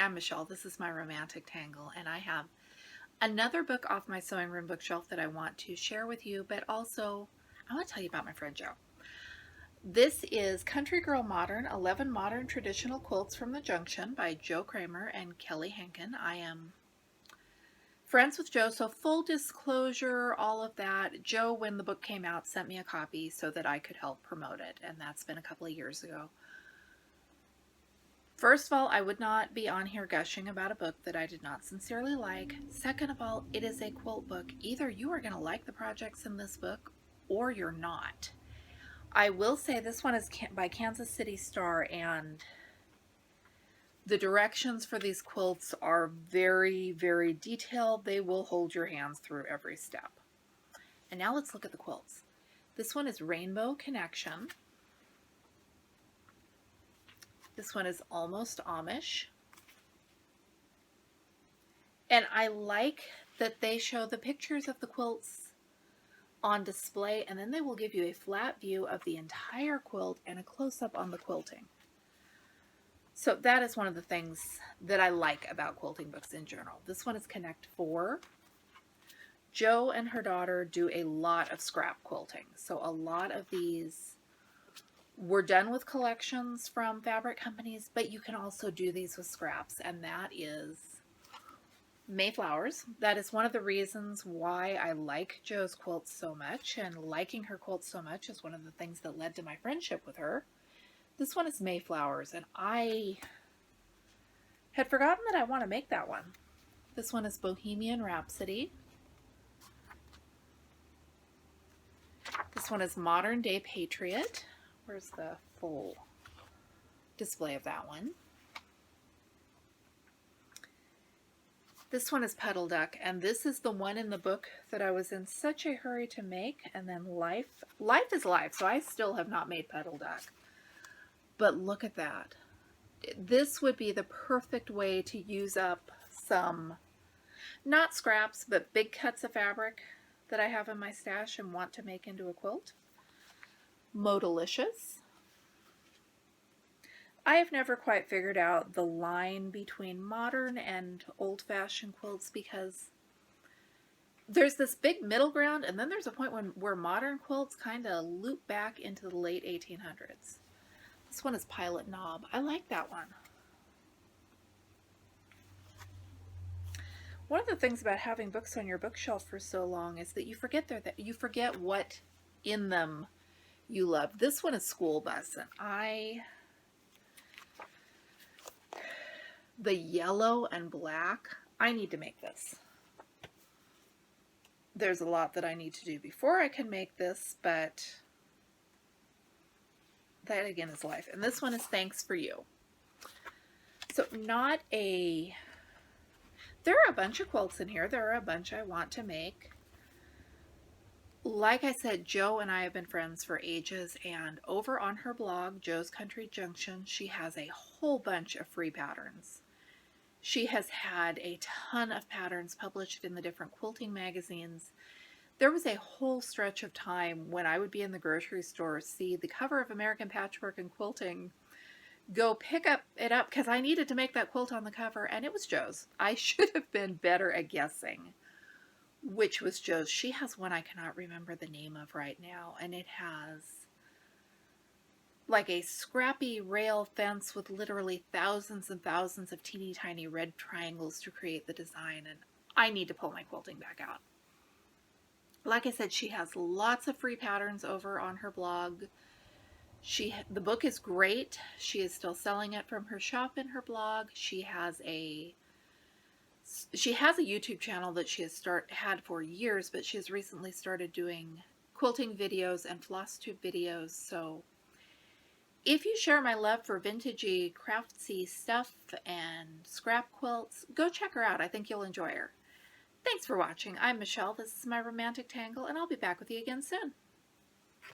I'm Michelle. This is my romantic tangle, and I have another book off my sewing room bookshelf that I want to share with you, but also I want to tell you about my friend Joe. This is Country Girl Modern, 11 Modern Traditional Quilts from the Junction by Joe Kramer and Kelli Hanken. I am friends with Joe, so full disclosure, all of that. Joe, when the book came out, sent me a copy so that I could help promote it, and that's been a couple of years ago. First of all, I would not be on here gushing about a book that I did not sincerely like. Second of all, it is a quilt book. Either you are going to like the projects in this book or you're not. I will say this one is by Kansas City Star, and the directions for these quilts are very, very detailed. They will hold your hands through every step. And now let's look at the quilts. This one is Rainbow Connection. This one is Almost Amish. And I like that they show the pictures of the quilts on display, and then they will give you a flat view of the entire quilt and a close-up on the quilting. So that is one of the things that I like about quilting books in general. This one is Connect 4. Jo and her daughter do a lot of scrap quilting. So a lot of these were done with collections from fabric companies, but you can also do these with scraps, and that is Mayflowers. That is one of the reasons why I like Jo's quilts so much, and liking her quilts so much is one of the things that led to my friendship with her. This one is Mayflowers, and I had forgotten that I want to make that one. This one is Bohemian Rhapsody. This one is Modern Day Patriot. Where's the full display of that one? This one is Petal Duck, and this is the one in the book that I was in such a hurry to make, and then life is life, so I still have not made Petal Duck. But look at that. This would be the perfect way to use up some, not scraps, but big cuts of fabric that I have in my stash and want to make into a quilt. Modalicious. I have never quite figured out the line between modern and old-fashioned quilts, because there's this big middle ground, and then there's a point where modern quilts kind of loop back into the late 1800s. This one is Pilot Knob. I like that one. One of the things about having books on your bookshelf for so long is that you forget what in them you love. This one is School Bus, and the yellow and black, I need to make this. There's a lot that I need to do before I can make this, but that again is life. And this one is Thanks for You. So there are a bunch of quilts in here. There are a bunch I want to make. Like I said, Jo and I have been friends for ages, and over on her blog, Jo's Country Junction, she has a whole bunch of free patterns. She has had a ton of patterns published in the different quilting magazines. There was a whole stretch of time when I would be in the grocery store, see the cover of American Patchwork and Quilting, go pick it up because I needed to make that quilt on the cover, and it was Jo's. I should have been better at guessing which was Jo's. She has one I cannot remember the name of right now, and it has like a scrappy rail fence with literally thousands and thousands of teeny tiny red triangles to create the design, and I need to pull my quilting back out. Like I said, she has lots of free patterns over on her blog. The book is great. She is still selling it from her shop in her blog. She has a YouTube channel that she has had for years, but she has recently started doing quilting videos and floss tube videos. So if you share my love for vintagey, craftsy stuff and scrap quilts, go check her out. I think you'll enjoy her. Thanks for watching. I'm Michelle. This is my romantic tangle, and I'll be back with you again soon.